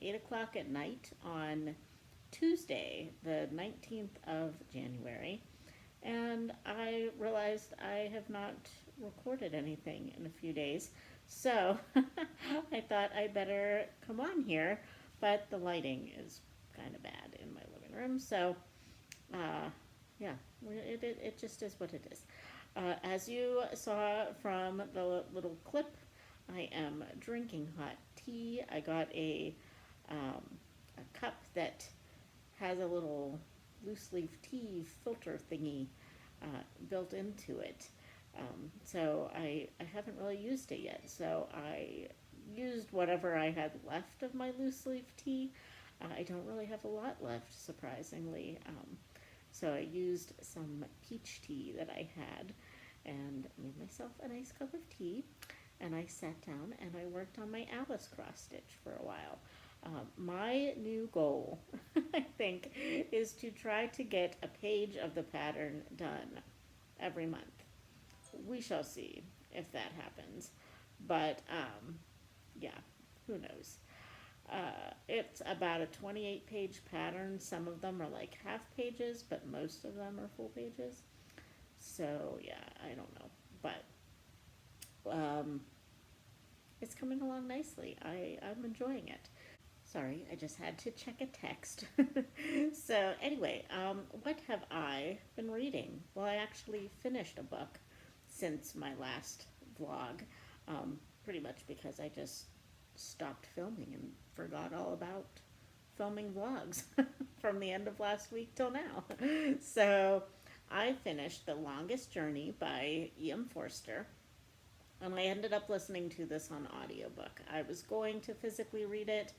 8 o'clock at night on Tuesday, the 19th of January, and I realized I have not recorded anything in a few days. So I thought I better come on here, but the lighting is kind of bad in my living room. So, uh, yeah, it just is what it is. As you saw from the little clip, I am drinking hot tea. I got um, a cup that has a little loose leaf tea filter thingy built into it. So I haven't really used it yet. So I used whatever I had left of my loose leaf tea. I don't really have a lot left, surprisingly. So I used some peach tea that I had and made myself a nice cup of tea. And I sat down and I worked on my Alice cross stitch for a while. My new goal, I think, is to try to get a page of the pattern done every month. We shall see if that happens. But yeah, who knows? It's about a 28-page pattern. Some of them are like half pages, but most of them are full pages. So yeah, I don't know. But it's coming along nicely. I'm enjoying it. Sorry, I just had to check a text. So, anyway, what have I been reading? Well, I actually finished a book since my last vlog, pretty much because I just stopped filming and forgot all about filming vlogs from the end of last week till now. So, I finished The Longest Journey by E.M. Forster. And I ended up listening to this on audiobook. I was going to physically read it,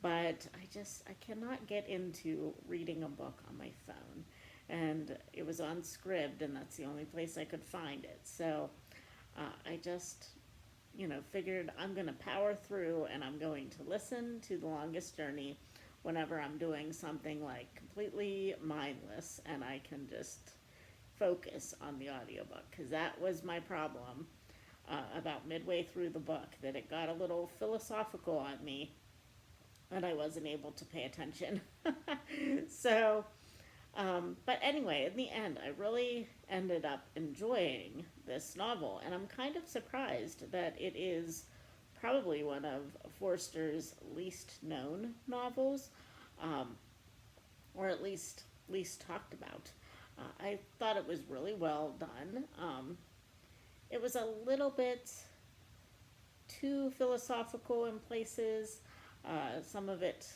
but I cannot get into reading a book on my phone. And it was on Scribd, and that's the only place I could find it. So I just, figured I'm going to power through and I'm going to listen to The Longest Journey whenever I'm doing something like completely mindless and I can just focus on the audiobook, because that was my problem about midway through the book, that it got a little philosophical on me and I wasn't able to pay attention. So, but anyway, in the end, I really ended up enjoying this novel, and I'm kind of surprised that it is probably one of Forster's least known novels, um, or at least talked about. I thought it was really well done. It was a little bit too philosophical in places. Some of it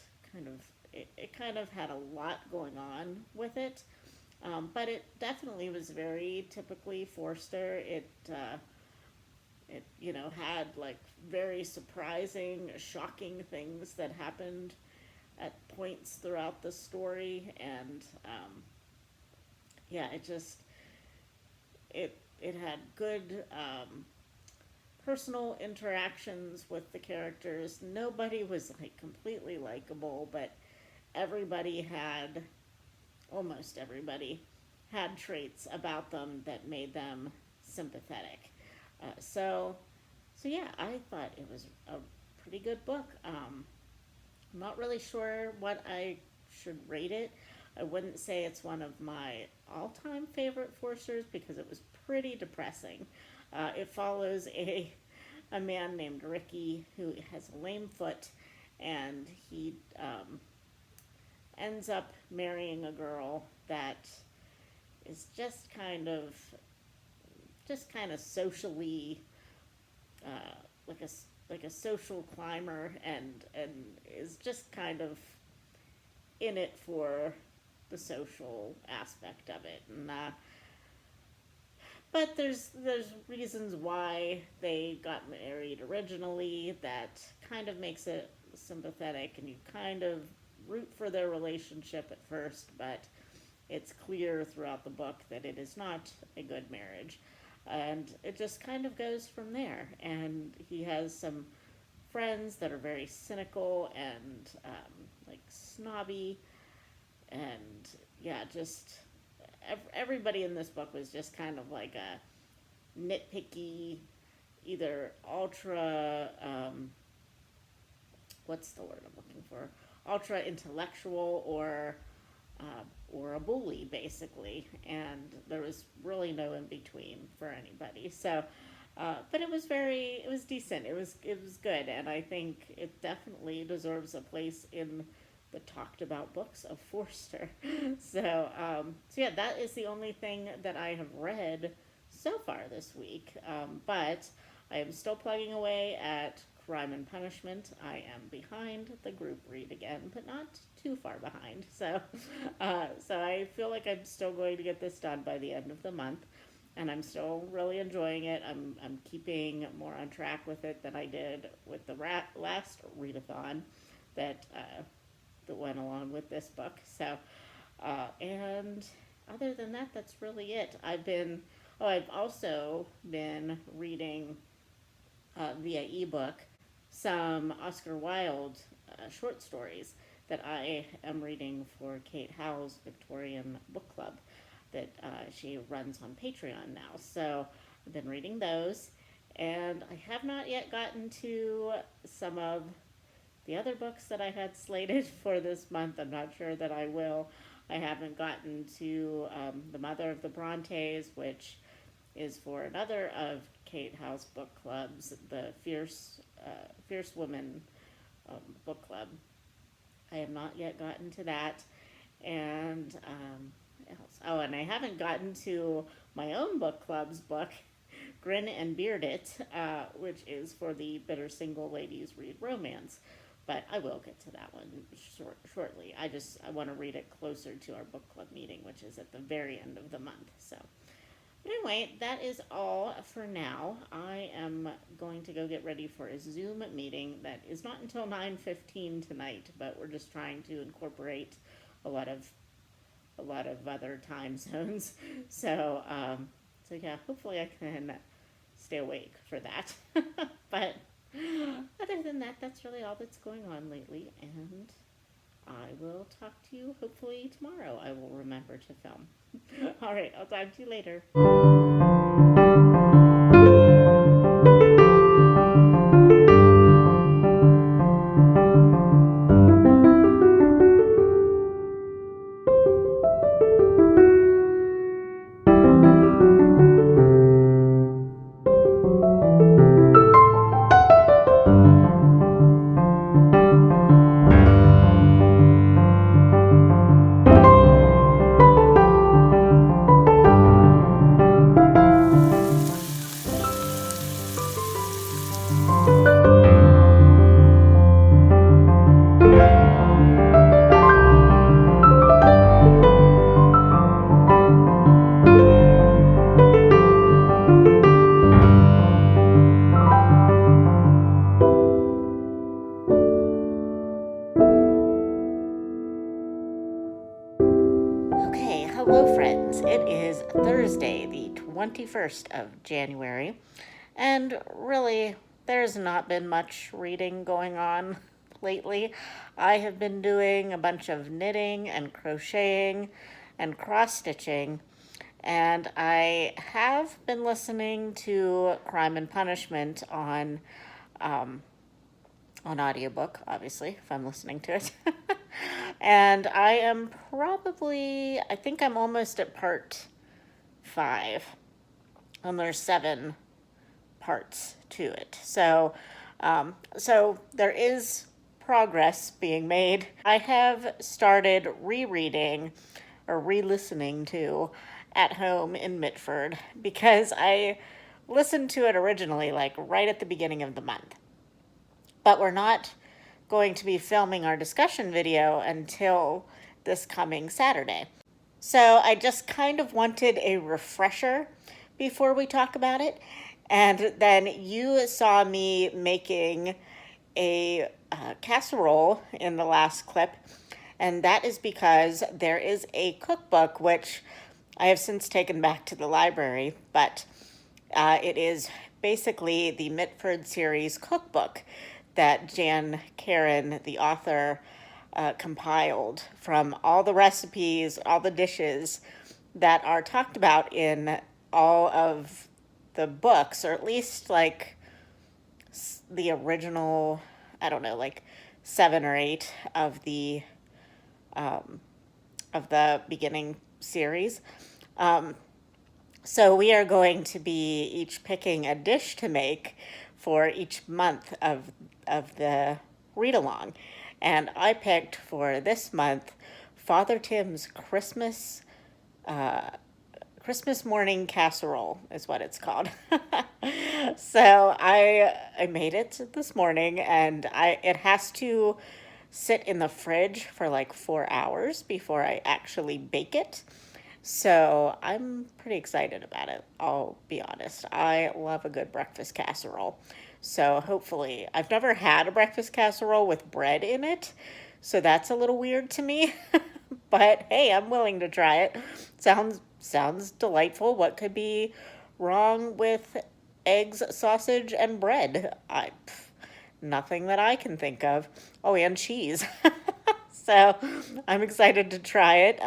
it kind of had a lot going on with it, but it definitely was very typically Forster. It had like very surprising, shocking things that happened at points throughout the story, and yeah, it had good personal interactions with the characters. Nobody was like completely likable, but everybody had, almost everybody, had traits about them that made them sympathetic. So yeah, I thought it was a pretty good book. I'm not really sure what I should rate it. I wouldn't say it's one of my all-time favorite Forsters because it was pretty depressing. It follows a man named Ricky who has a lame foot, and he ends up marrying a girl that is just kind of socially like a social climber, and is just kind of in it for the social aspect of it. And but there's reasons why they got married originally that kind of makes it sympathetic, and you kind of root for their relationship at first, but it's clear throughout the book that it is not a good marriage. And it just kind of goes from there. And he has some friends that are very cynical and like snobby, and yeah, just everybody in this book was just kind of like a nitpicky, either ultra what's the word I'm looking for? Ultra intellectual or a bully, basically, and there was really no in between for anybody. So, but it was decent. It was good, and I think it definitely deserves a place in the talked about books of Forster. So yeah, that is the only thing that I have read so far this week. But I am still plugging away at Crime and Punishment. I am behind the group read again, but not too far behind. So I feel like I'm still going to get this done by the end of the month, and I'm still really enjoying it. I'm keeping more on track with it than I did with the last readathon that that went along with this book. And other than that, that's really it. I've also been reading via ebook some Oscar Wilde short stories that I am reading for Kate Howell's Victorian Book Club that she runs on Patreon now. So I've been reading those, and I have not yet gotten to some of the other books that I had slated for this month. I'm not sure that I will. I haven't gotten to The Mother of the Brontes, which is for another of Kate Howell's book clubs, the Fierce Woman book club. I have not yet gotten to that. And and I haven't gotten to my own book club's book, Grin and Beard It, which is for the Bitter Single Ladies Read Romance. But I will get to that one shortly. I want to read it closer to our book club meeting, which is at the very end of the month. So anyway, that is all for now. I am going to go get ready for a Zoom meeting that is not until 9:15 tonight, but we're just trying to incorporate a lot of other time zones. So yeah, hopefully I can stay awake for that. But other than that, that's really all that's going on lately, and I will talk to you hopefully tomorrow. I will remember to film. All right, I'll talk to you later. Okay, hello friends. It is Thursday, the 21st of January, and really, there's not been much reading going on lately. I have been doing a bunch of knitting and crocheting and cross-stitching, and I have been listening to Crime and Punishment on audiobook, obviously, if I'm listening to it. And I think I'm almost at part 5. And there's 7 parts to it. So there is progress being made. I have started rereading or re-listening to At Home in Mitford because I listened to it originally, like right at the beginning of the month. But we're not going to be filming our discussion video until this coming Saturday. So I just kind of wanted a refresher before we talk about it. And then you saw me making a casserole in the last clip. And that is because there is a cookbook, which I have since taken back to the library, but it is basically the Mitford series cookbook that Jan Karon, the author, compiled from all the recipes, all the dishes that are talked about in all of the books, or at least like the original, I don't know, like 7 or 8 of the beginning series. So we are going to be each picking a dish to make for each month of the read along. And I picked for this month Father Tim's Christmas morning casserole is what it's called. So I made it this morning, and it has to sit in the fridge for like 4 hours before I actually bake it. So I'm pretty excited about it. I'll be honest. I love a good breakfast casserole. So hopefully, I've never had a breakfast casserole with bread in it. So that's a little weird to me. But hey, I'm willing to try it. Sounds delightful. What could be wrong with eggs, sausage, and bread? Nothing that I can think of. Oh, and cheese. So I'm excited to try it.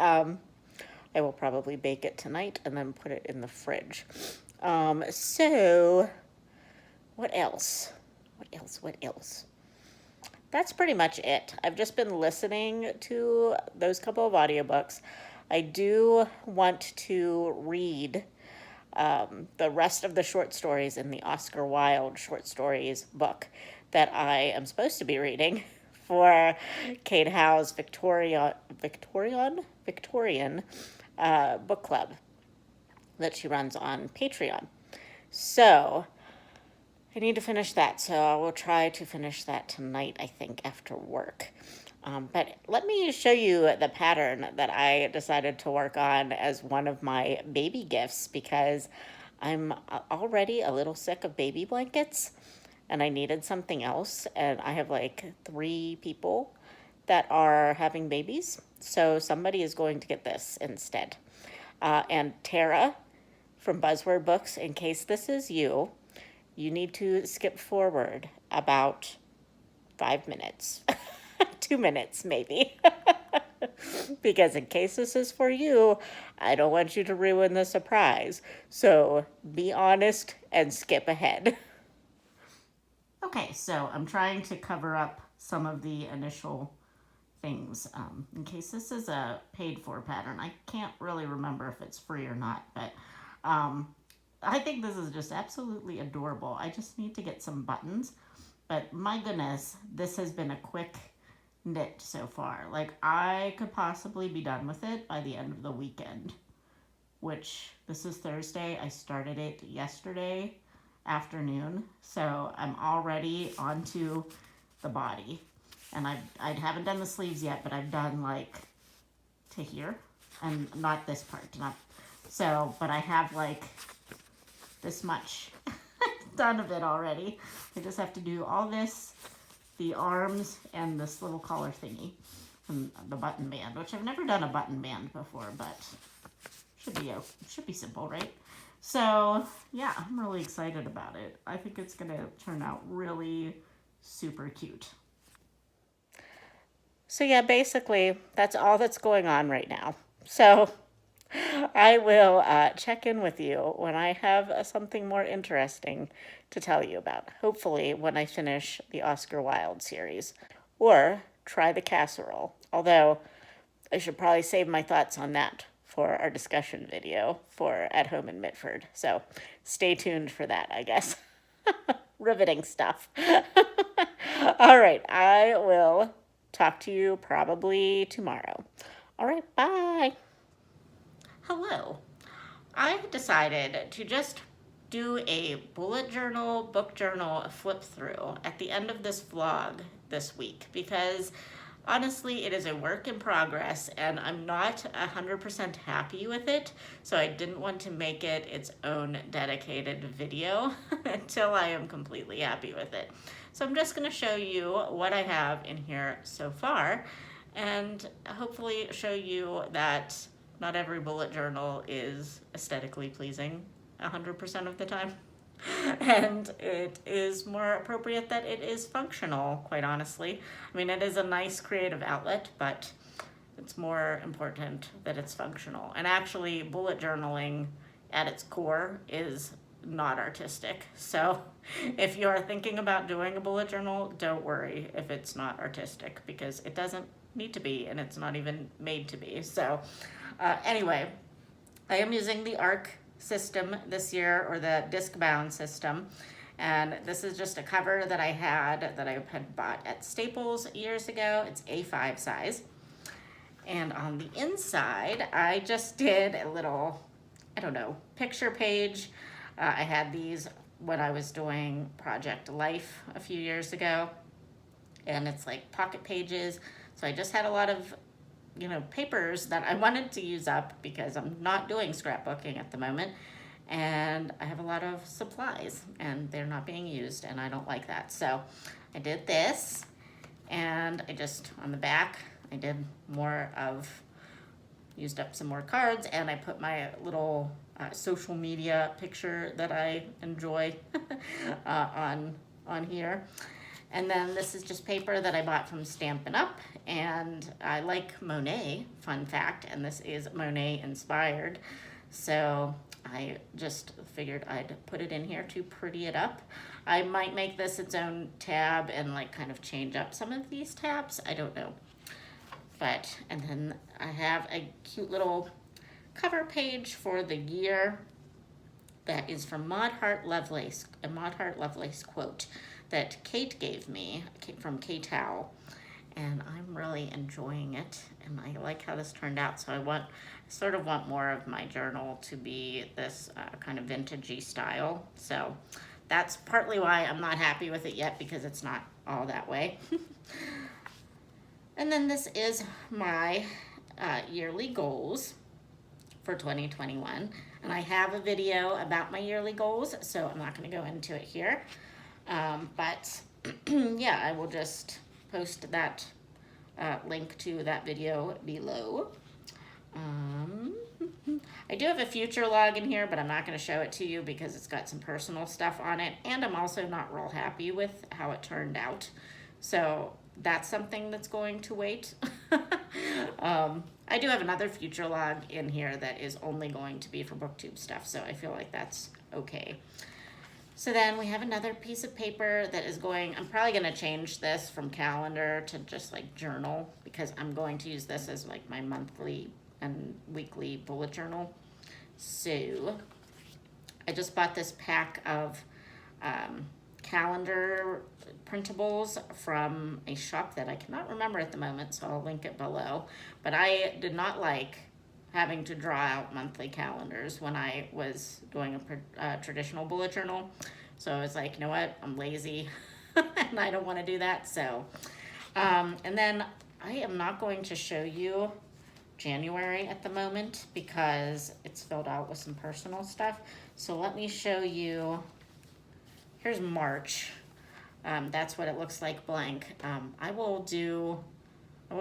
I will probably bake it tonight and then put it in the fridge. So what else? What else? That's pretty much it. I've just been listening to those couple of audiobooks. I do want to read the rest of the short stories in the Oscar Wilde short stories book that I am supposed to be reading for Kate Howe's Victorian book club that she runs on Patreon. So I need to finish that, so I will try to finish that tonight, I think, after work. But let me show you the pattern that I decided to work on as one of my baby gifts, because I'm already a little sick of baby blankets and I needed something else. And I have like 3 people that are having babies, so somebody is going to get this instead. And Tara from Buzzword Books, in case this is you, you need to skip forward about 5 minutes, 2 minutes maybe. Because in case this is for you, I don't want you to ruin the surprise. So be honest and skip ahead. Okay, so I'm trying to cover up some of the initial things in case this is a paid for pattern. I can't really remember if it's free or not, but I think this is just absolutely adorable. I just need to get some buttons, but my goodness, this has been a quick knit so far. Like, I could possibly be done with it by the end of the weekend, which this is Thursday. I started it yesterday afternoon, so I'm already onto the body. And I haven't done the sleeves yet, but I've done like to here, and not this part, not so, but I have like this much done of it already. I just have to do all this, the arms, and this little collar thingy, and the button band, which I've never done a button band before, but should be simple, right? So yeah, I'm really excited about it. I think it's gonna turn out really super cute. So yeah, basically that's all that's going on right now. So I will check in with you when I have something more interesting to tell you about. Hopefully when I finish the Oscar Wilde series or try the casserole. Although I should probably save my thoughts on that for our discussion video for At Home in Mitford. So stay tuned for that, I guess. Riveting stuff. All right, I will talk to you probably tomorrow. All right, bye. Hello. I decided to just do a bullet journal, book journal flip through at the end of this vlog this week, because honestly, it is a work in progress and I'm not 100% happy with it. So I didn't want to make it its own dedicated video until I am completely happy with it. So I'm just going to show you what I have in here so far, and hopefully show you that not every bullet journal is aesthetically pleasing 100% of the time. And it is more appropriate that it is functional, quite honestly. I mean, it is a nice creative outlet, but it's more important that it's functional. And actually, bullet journaling at its core is not artistic. So if you're thinking about doing a bullet journal, don't worry if it's not artistic, because it doesn't need to be, and it's not even made to be. So anyway, I am using the ARC system this year, or the disc bound system. And this is just a cover that I had bought at Staples years ago. It's A5 size. And on the inside, I just did a little, I don't know, picture page. I had these when I was doing Project Life a few years ago. And it's like pocket pages. So I just had a lot of, papers that I wanted to use up because I'm not doing scrapbooking at the moment. And I have a lot of supplies and they're not being used, and I don't like that. So I did this, and I just, on the back, I did used up some more cards, and I put my little social media picture that I enjoy on here. And then this is just paper that I bought from Stampin' Up, and I like Monet, fun fact, and this is Monet inspired. So I just figured I'd put it in here to pretty it up. I might make this its own tab and like kind of change up some of these tabs. I don't know. And then I have a cute little cover page for the year that is from Maud Hart Lovelace, a Maud Hart Lovelace quote that Kate gave me from Kate Howe. And I'm really enjoying it, and I like how this turned out. So I sort of want more of my journal to be this kind of vintagey style. So that's partly why I'm not happy with it yet, because it's not all that way. And then this is my yearly goals for 2021. And I have a video about my yearly goals, so I'm not going to go into it here. But yeah, I will just post that link to that video below. I do have a future log in here, but I'm not going to show it to you because it's got some personal stuff on it, and I'm also not real happy with how it turned out. So that's something that's going to wait. I do have another future log in here that is only going to be for BookTube stuff, so I feel like that's okay. So then we have another piece of paper that is I'm probably going to change this from calendar to just like journal, because I'm going to use this as like my monthly and weekly bullet journal. So I just bought this pack of calendar printables from a shop that I cannot remember at the moment, so I'll link it below. But I did not like having to draw out monthly calendars when I was doing a traditional bullet journal. So I was like, you know what, I'm lazy and I don't want to do that. So, and then I am not going to show you January at the moment because it's filled out with some personal stuff. So let me show you, here's March. That's what it looks like blank. I will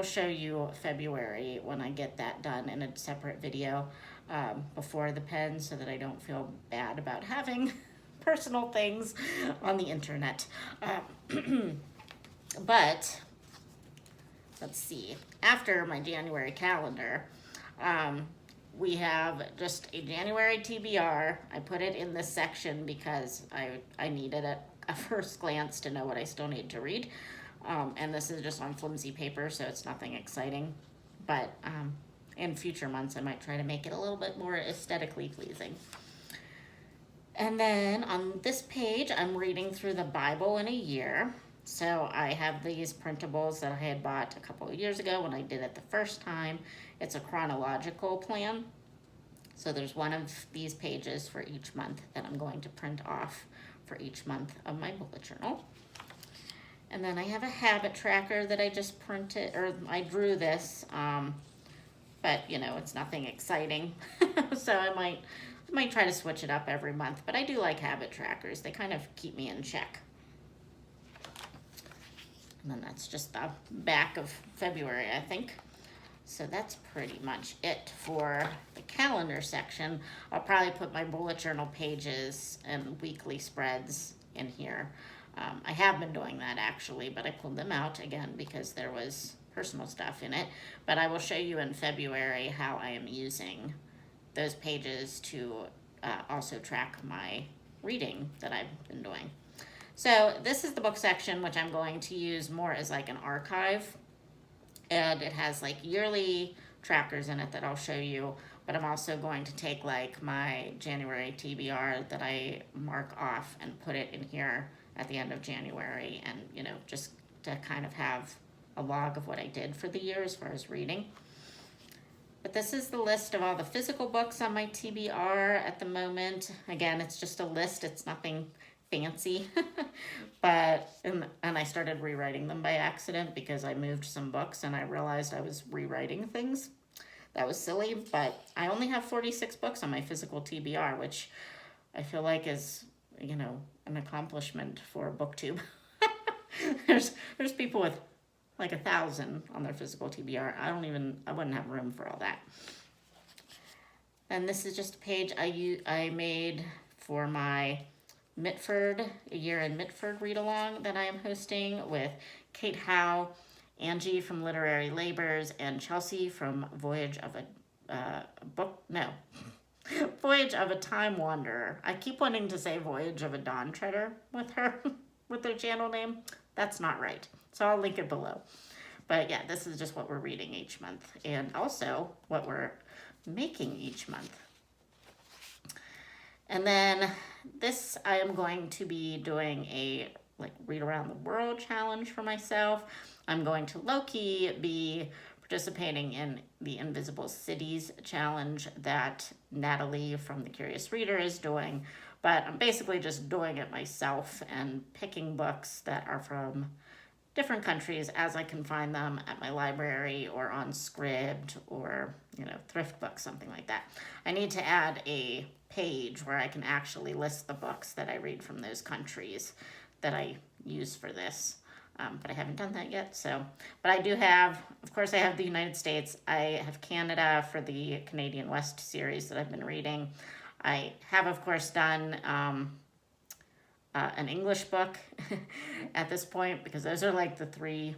show you February when I get that done in a separate video before the pen, so that I don't feel bad about having personal things on the internet. But let's see, after my January calendar, we have just a January TBR. I put it in this section because I needed it a first glance to know what I still need to read. And this is just on flimsy paper, so it's nothing exciting. But in future months, I might try to make it a little bit more aesthetically pleasing. And then on this page, I'm reading through the Bible in a year. So I have these printables that I had bought a couple of years ago when I did it the first time. It's a chronological plan. So there's one of these pages for each month that I'm going to print off for each month of my bullet journal. And then I have a habit tracker that I just printed, or I drew this, but it's nothing exciting. So I might try to switch it up every month, but I do like habit trackers. They kind of keep me in check. And then that's just the back of February, I think. So that's pretty much it for the calendar section. I'll probably put my bullet journal pages and weekly spreads in here. I have been doing that actually, but I pulled them out again because there was personal stuff in it. But I will show you in February how I am using those pages to also track my reading that I've been doing. So this is the book section, which I'm going to use more as like an archive. And it has like yearly trackers in it that I'll show you. But I'm also going to take like my January TBR that I mark off and put it in here at the end of January, and, you know, just to kind of have a log of what I did for the year as far as reading. But this is the list of all the physical books on my TBR at the moment. Again, it's just a list, it's nothing fancy. But, and I started rewriting them by accident because I moved some books and I realized I was rewriting things. That was silly, but I only have 46 books on my physical TBR, which I feel like is, you know, an accomplishment for BookTube. There's people with like 1,000 on their physical TBR. I wouldn't have room for all that. And this is just a page I made for my Mitford, a year in Mitford read along that I am hosting with Kate Howe, Angie from Literary Labors, and Chelsea from Voyage of a Voyage of a Time Wanderer. I keep wanting to say Voyage of a Dawn Treader with her, with their channel name. That's not right. So I'll link it below. But yeah, this is just what we're reading each month, and also what we're making each month. And then this, I am going to be doing a like read around the world challenge for myself. I'm going to low-key be participating in the Invisible Cities challenge that Natalie from The Curious Reader is doing, but I'm basically just doing it myself and picking books that are from different countries as I can find them at my library or on Scribd or, you know, Thrift Books, something like that. I need to add a page where I can actually list the books that I read from those countries that I use for this. But I haven't done that yet. So, but I do have, of course, I have the United States. I have Canada for the Canadian West series that I've been reading. I have, of course, done an English book at this point, because those are like the three,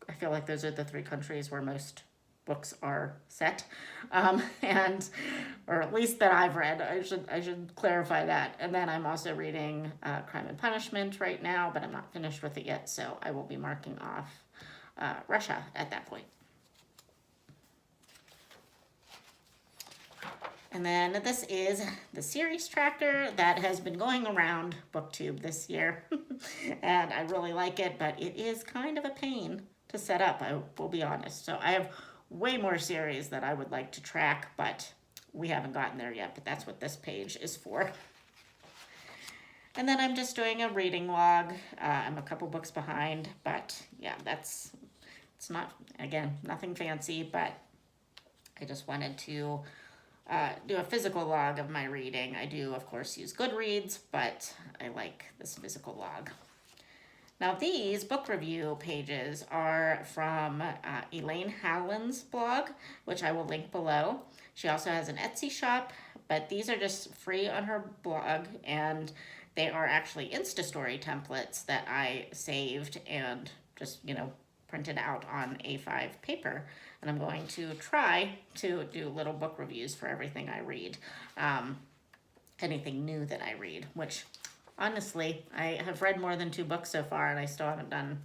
I feel like those are the three countries where most books are set, and or at least that I've read. I should clarify that. And then I'm also reading Crime and Punishment right now, but I'm not finished with it yet, so I will be marking off Russia at that point. And then this is the series tracker that has been going around BookTube this year. And I really like it, but it is kind of a pain to set up, I will be honest. So I have way more series that I would like to track, but we haven't gotten there yet, but that's what this page is for. And then I'm just doing a reading log. I'm a couple books behind, but yeah, it's not, again, nothing fancy, but I just wanted to do a physical log of my reading. I do, of course, use Goodreads, but I like this physical log. Now, these book review pages are from Elaine Howland's blog, which I will link below. She also has an Etsy shop, but these are just free on her blog, and they are actually Instastory templates that I saved and just, you know, printed out on A5 paper. And I'm going to try to do little book reviews for everything I read, anything new that I read, which honestly, I have read more than 2 books so far, and I still haven't done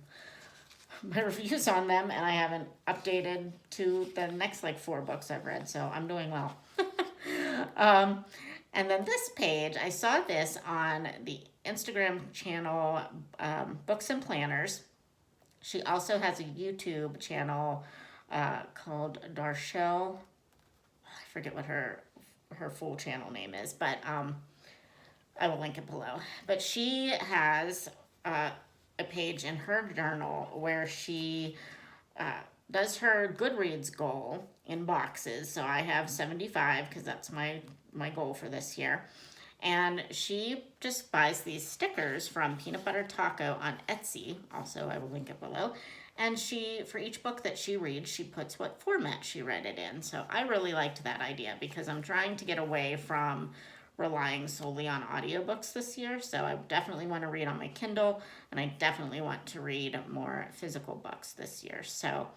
my reviews on them, and I haven't updated to the next like 4 books I've read, so I'm doing well. And then this page, I saw this on the Instagram channel Books and Planners. She also has a YouTube channel called Darshell. I forget what her full channel name is, but I will link it below. But she has a page in her journal where she does her Goodreads goal in boxes. So I have 75 because that's my goal for this year. And she just buys these stickers from Peanut Butter Taco on Etsy. Also, I will link it below. And she, for each book that she reads, she puts what format she read it in. So I really liked that idea because I'm trying to get away from relying solely on audiobooks this year. So I definitely want to read on my Kindle, and I definitely want to read more physical books this year. So,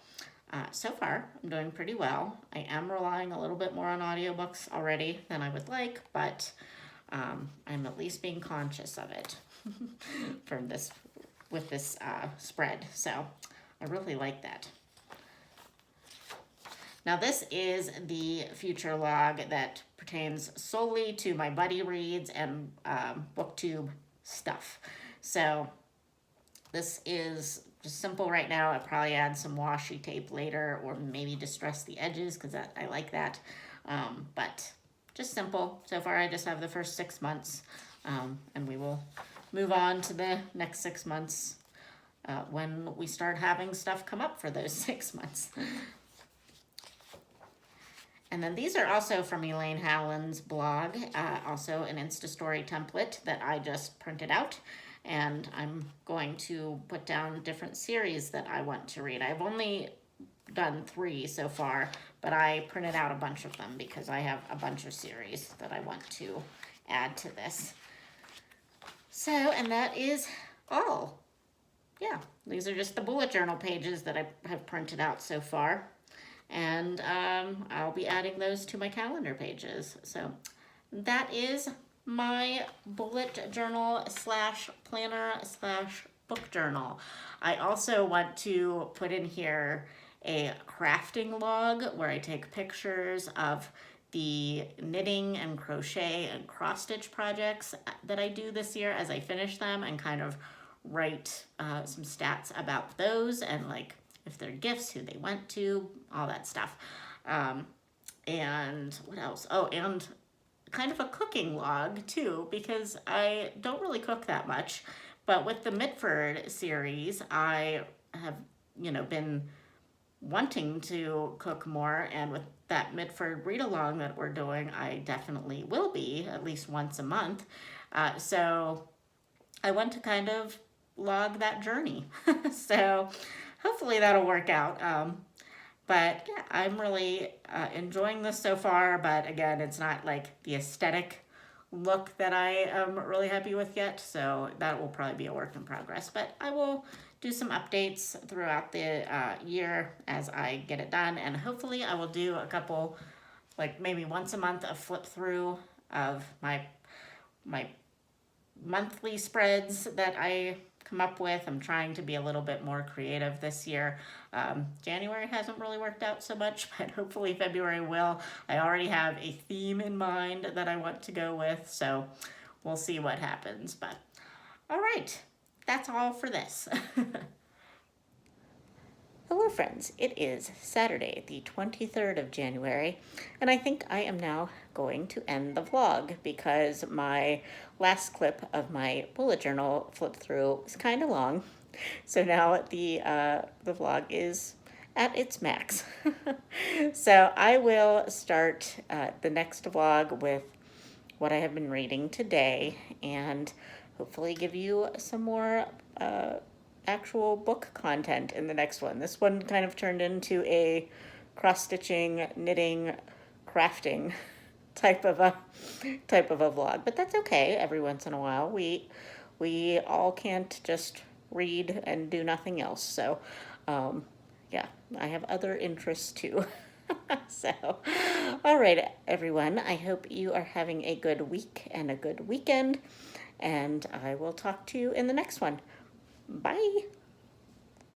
so far, I'm doing pretty well. I am relying a little bit more on audiobooks already than I would like, but I'm at least being conscious of it from this, with this spread. So I really like that. Now this is the future log that pertains solely to my buddy reads and booktube stuff. So this is just simple right now. I'll probably add some washi tape later, or maybe distress the edges because I like that. But just simple. So far I just have the first 6 months, and we will move on to the next 6 months when we start having stuff come up for those 6 months. And then these are also from Elaine Hallen's blog, also an Insta Story template that I just printed out. And I'm going to put down different series that I want to read. I've only done 3 so far, but I printed out a bunch of them because I have a bunch of series that I want to add to this. So, and that is all. Yeah, these are just the bullet journal pages that I have printed out so far. And I'll be adding those to my calendar pages. So that is my bullet journal / planner / book journal. I also want to put in here a crafting log where I take pictures of the knitting and crochet and cross stitch projects that I do this year as I finish them, and kind of write some stats about those, and like if they're gifts, who they went to, all that stuff. And what else? Oh, and kind of a cooking log too, because I don't really cook that much. But with the Mitford series, I have, been wanting to cook more. And with that Mitford read along that we're doing, I definitely will be at least once a month. So I want to kind of log that journey. So hopefully that'll work out. But yeah, I'm really enjoying this so far. But again, it's not like the aesthetic look that I am really happy with yet. So that will probably be a work in progress. But I will do some updates throughout the year as I get it done. And hopefully I will do a couple, like maybe once a month, a flip through of my monthly spreads that I come up with. I'm trying to be a little bit more creative this year. January hasn't really worked out so much, but hopefully February will. I already have a theme in mind that I want to go with, so we'll see what happens. But all right, that's all for this. Hello friends, it is Saturday the 23rd of January, and I think I am now going to end the vlog because my last clip of my bullet journal flip through was kind of long. So now the vlog is at its max. So I will start the next vlog with what I have been reading today, and hopefully give you some more actual book content in the next one. This one kind of turned into a cross-stitching, knitting, crafting type of a vlog, but that's okay. Every once in a while, we all can't just read and do nothing else. So, yeah, I have other interests too. So, all right, everyone. I hope you are having a good week and a good weekend, and I will talk to you in the next one. Bye.